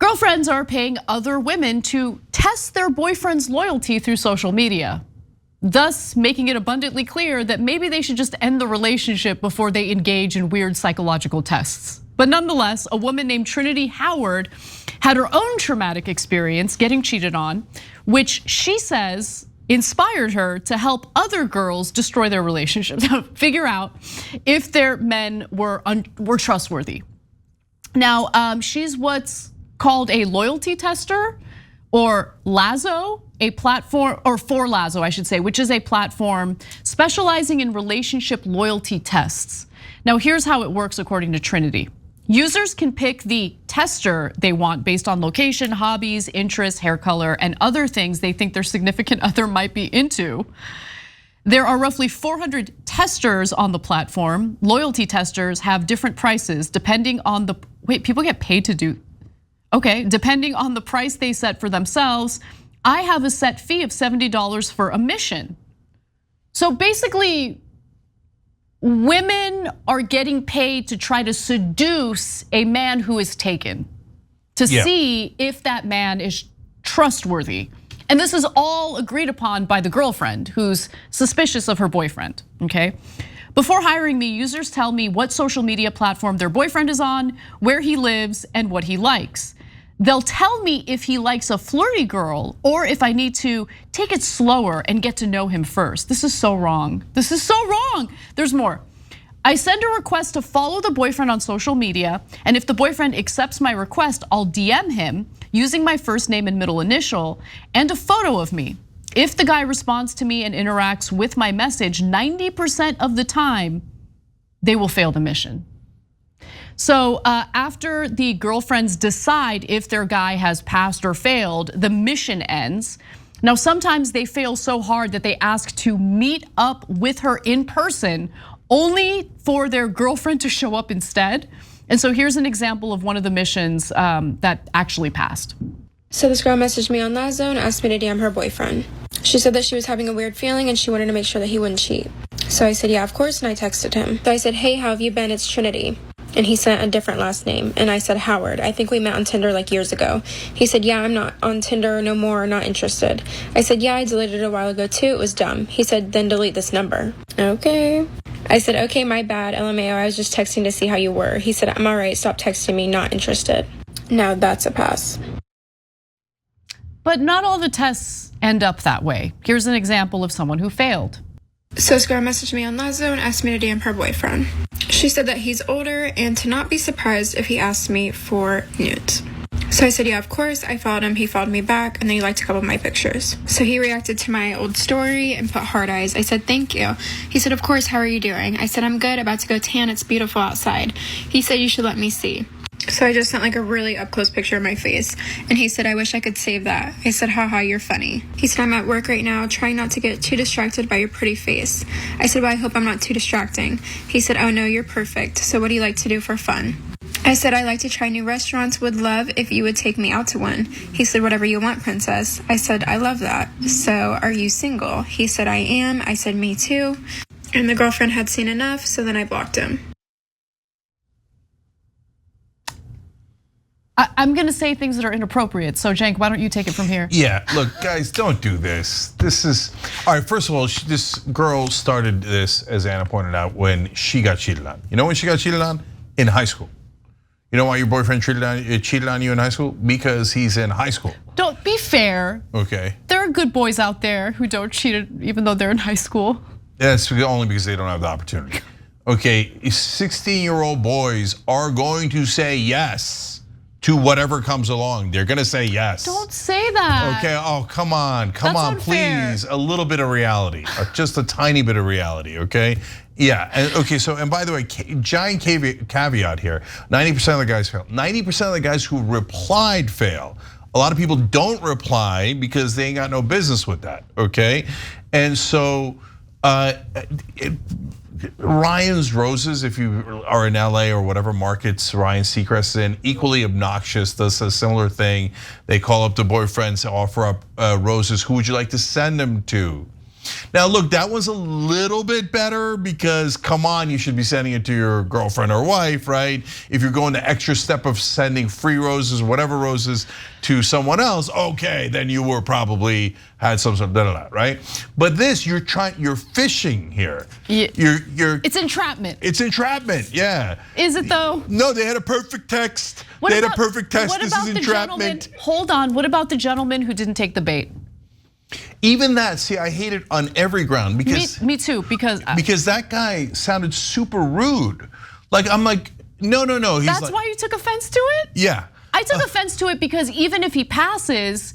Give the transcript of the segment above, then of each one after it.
Girlfriends are paying other women to test their boyfriend's loyalty through social media, thus making it abundantly clear that maybe they should just end the relationship before they engage in weird psychological tests. But nonetheless, a woman named Trinity Howard had her own traumatic experience getting cheated on, which she says inspired her to help other girls destroy their relationships, figure out if their men were trustworthy. Now, she's what's called a loyalty tester, or Lazo, a platform, or for Lazo, I should say, which is a platform specializing in relationship loyalty tests. Now, here's how it works according to Trinity. Users can pick the tester they want based on location, hobbies, interests, hair color, and other things they think their significant other might be into. There are roughly 400 testers on the platform. Loyalty testers have different prices depending on the, wait, people get paid to do, okay, depending on the price they set for themselves. I have a set fee of $70 for a mission. So basically, women are getting paid to try to seduce a man who is taken, to see if that man is trustworthy. And this is all agreed upon by the girlfriend who's suspicious of her boyfriend, okay? Before hiring me, users tell me what social media platform their boyfriend is on, where he lives, and what he likes. They'll tell me if he likes a flirty girl or if I need to take it slower and get to know him first. This is so wrong. This is so wrong. There's more. I send a request to follow the boyfriend on social media, and if the boyfriend accepts my request, I'll DM him using my first name and middle initial and a photo of me. If the guy responds to me and interacts with my message, 90% of the time, they will fail the mission. So after the girlfriends decide if their guy has passed or failed, the mission ends. Now, sometimes they fail so hard that they ask to meet up with her in person, only for their girlfriend to show up instead. And so here's an example of one of the missions that actually passed. So this girl messaged me on Lazo and asked me to DM her boyfriend. She said that she was having a weird feeling and she wanted to make sure that he wouldn't cheat. So I said, yeah, of course, and I texted him. So I said, hey, how have you been? It's Trinity. And he sent a different last name. And I said, Howard. I think we met on Tinder like years ago. He said, yeah, I'm not on Tinder no more, not interested. I said, yeah, I deleted it a while ago too, it was dumb. He said, then delete this number. Okay. I said, okay, my bad, LMAO, I was just texting to see how you were. He said, I'm all right, stop texting me, not interested. Now that's a pass. But not all the tests end up that way. Here's an example of someone who failed. So this girl messaged me on Lazo and asked me to DM her boyfriend. She said that he's older and to not be surprised if he asked me for nudes. So I said, yeah, of course. I followed him, he followed me back, and then he liked a couple of my pictures. So he reacted to my old story and put heart eyes. I said, thank you. He said, of course, how are you doing? I said, I'm good, about to go tan, it's beautiful outside. He said, you should let me see. So I just sent like a really up close picture of my face. And he said, I wish I could save that. I said, haha, you're funny. He said, I'm at work right now, trying not to get too distracted by your pretty face. I said, well, I hope I'm not too distracting. He said, oh no, you're perfect. So what do you like to do for fun? I said, I like to try new restaurants, would love if you would take me out to one. He said, whatever you want, princess. I said, I love that. So are you single? He said, I am. I said, me too. And the girlfriend had seen enough, so then I blocked him. I'm gonna say things that are inappropriate. So Cenk, why don't you take it from here? Yeah, look, guys, don't do this. This is, all right, first of all, this girl started this, as Anna pointed out, when she got cheated on. You know when she got cheated on? In high school. You know why your boyfriend cheated on you in high school? Because he's in high school. Don't be fair. Okay. There are good boys out there who don't cheat even though they're in high school. That's only because they don't have the opportunity. Okay, 16-year-old boys are going to say yes to whatever comes along. They're gonna say yes. Don't say that. Okay, oh, come on, That's unfair. please. A little bit of reality, just a tiny bit of reality, okay? Yeah, and okay, so, and by the way, giant caveat here, 90% of the guys fail. 90% of the guys who replied fail. A lot of people don't reply because they ain't got no business with that, okay? And so, Ryan's Roses, if you are in LA or whatever markets Ryan Seacrest is in, equally obnoxious, does a similar thing. They call up the boyfriends, offer up roses. Who would you like to send them to? Now, look, that was a little bit better because, come on, you should be sending it to your girlfriend or wife, right? If you're going the extra step of sending free roses, whatever roses, to someone else, okay, then you were probably had some sort of right? But this, you're fishing here. It's entrapment. It's entrapment, yeah. Is it though? No, they had a perfect text. They had a perfect text. This is entrapment. Hold on. What about the gentleman who didn't take the bait? Even that, see, I hate it on every ground because me too, because that guy sounded super rude. Like I'm like, no. That's why you took offense to it? Yeah. I took offense to it because even if he passes,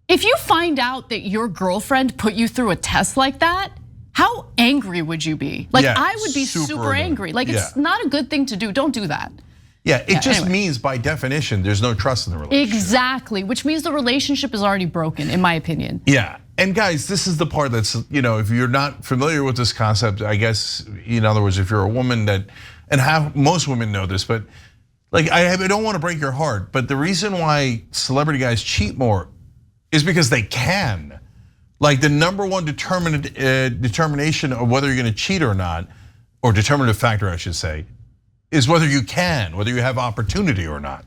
if you find out that your girlfriend put you through a test like that, how angry would you be? Like I would be super angry. Like it's not a good thing to do. Don't do that. Yeah, it just means by definition, there's no trust in the relationship. Exactly, which means the relationship is already broken, in my opinion. Yeah, and guys, this is the part that's, if you're not familiar with this concept, I guess, in other words, if you're a woman that, and most women know this, but like I don't want to break your heart, but the reason why celebrity guys cheat more is because they can. Like the number one determination of whether you're gonna cheat or not, or determinative factor, I should say, is whether you can, whether you have opportunity or not.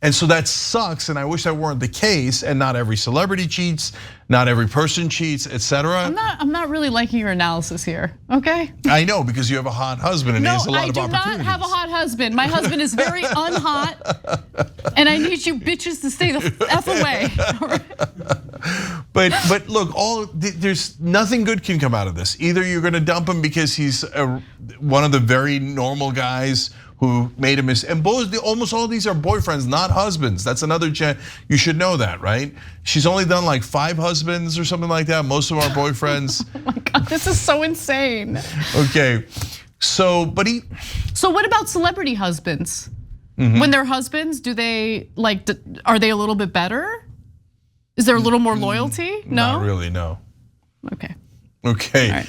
And so that sucks, and I wish that weren't the case, and not every celebrity cheats, not every person cheats, etc. I'm not really liking your analysis here, okay? I know, because you have a hot husband and he has a lot of opportunities. No, I do not have a hot husband. My husband is very unhot, and I need you bitches to stay the F away. But look, there's nothing good can come out of this. Either you're gonna dump him because he's one of the very normal guys who made a mistake. And almost all of these are boyfriends, not husbands. That's another, you should know that, right? She's only done like 5 husbands or something like that. Most of our boyfriends. Oh my God, this is so insane. Okay, so what about celebrity husbands? When they're husbands, are they a little bit better? Is there a little more loyalty? No? Not really, no. Okay. Okay. All right.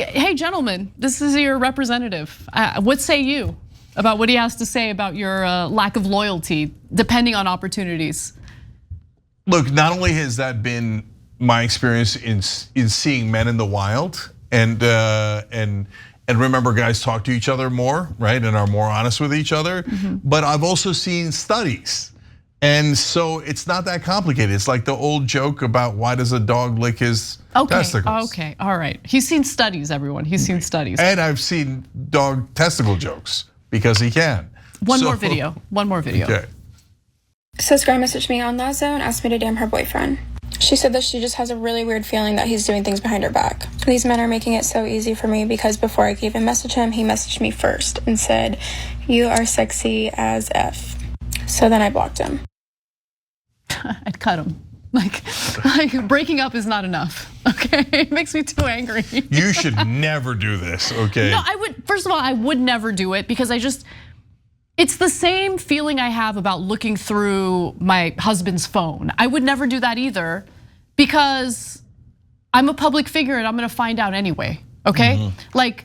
Hey gentlemen, this is your representative. What say you about what he has to say about your lack of loyalty, depending on opportunities? Look, not only has that been my experience in seeing men in the wild, and remember, guys talk to each other more, right, and are more honest with each other. But I've also seen studies, and so it's not that complicated. It's like the old joke about why does a dog lick his testicles? Okay, all right. He's seen studies, everyone. He's seen studies. And I've seen dog testicle jokes because he can. One more video. Okay. So this girl messaged me on Lazo and asked me to DM her boyfriend. She said that she just has a really weird feeling that he's doing things behind her back. These men are making it so easy for me because before I could even message him, he messaged me first and said, "You are sexy as F." So then I blocked him. I'd cut him. Like breaking up is not enough, okay? It makes me too angry. You should never do this, okay? No, first of all, I would never do it because it's the same feeling I have about looking through my husband's phone. I would never do that either because I'm a public figure and I'm gonna find out anyway, okay? Like,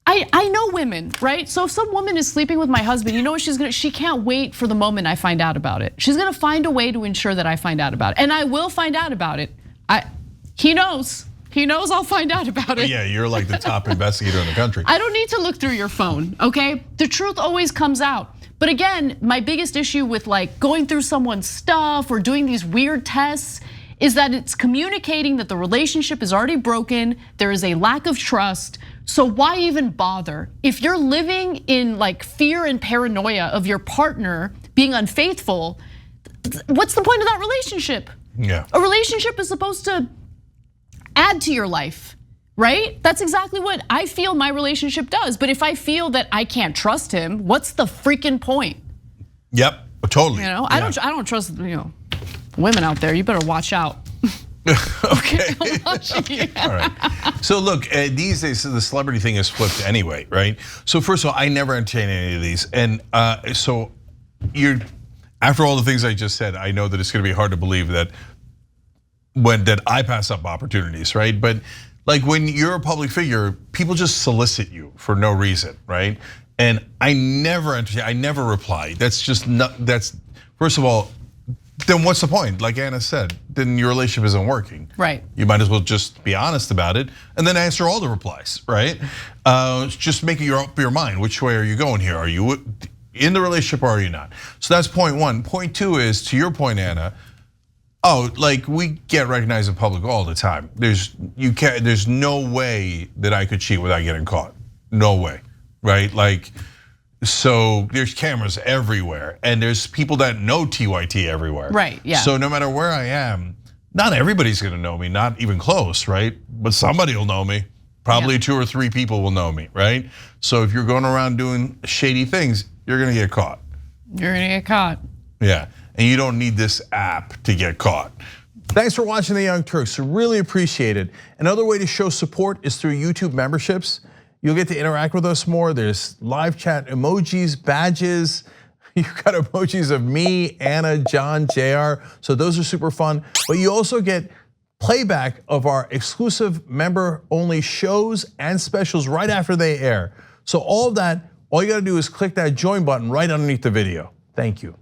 I know women, right? So if some woman is sleeping with my husband, you know what she can't wait for the moment I find out about it. She's gonna find a way to ensure that I find out about it. And I will find out about it. He knows I'll find out about it. Yeah, you're like the top investigator in the country. I don't need to look through your phone, okay? The truth always comes out. But again, my biggest issue with like going through someone's stuff or doing these weird tests is that it's communicating that the relationship is already broken, there is a lack of trust. So why even bother? If you're living in like fear and paranoia of your partner being unfaithful, what's the point of that relationship? Yeah. A relationship is supposed to add to your life, right? That's exactly what I feel my relationship does. But if I feel that I can't trust him, what's the freaking point? Yep, totally. I don't trust women out there. You better watch out. Okay. All right. So look, these days the celebrity thing is flipped anyway, right? So first of all, I never entertain any of these, and so after all the things I just said, I know that it's going to be hard to believe that I pass up opportunities, right? But like when you're a public figure, people just solicit you for no reason, right? And I never reply. That's just not. That's first of all, then what's the point? Like Anna said, then your relationship isn't working. Right. You might as well just be honest about it and then answer all the replies, right? Just make up your mind. Which way are you going here? Are you in the relationship or are you not? So that's point one. Point two is, to your point, Anna, like we get recognized in public all the time. There's no way that I could cheat without getting caught. No way, right? Like, so there's cameras everywhere and there's people that know TYT everywhere. Right, yeah. So no matter where I am, not everybody's gonna know me, not even close, right? But somebody will know me. Probably 2 or 3 people will know me, right? So if you're going around doing shady things, you're gonna get caught. You're gonna get caught. Yeah, and you don't need this app to get caught. Thanks for watching The Young Turks, really appreciate it. Another way to show support is through YouTube memberships. You'll get to interact with us more. There's live chat emojis, badges. You've got emojis of me, Anna, John, JR. So those are super fun. But you also get playback of our exclusive member-only shows and specials right after they air. So all of that, all you gotta do is click that join button right underneath the video. Thank you.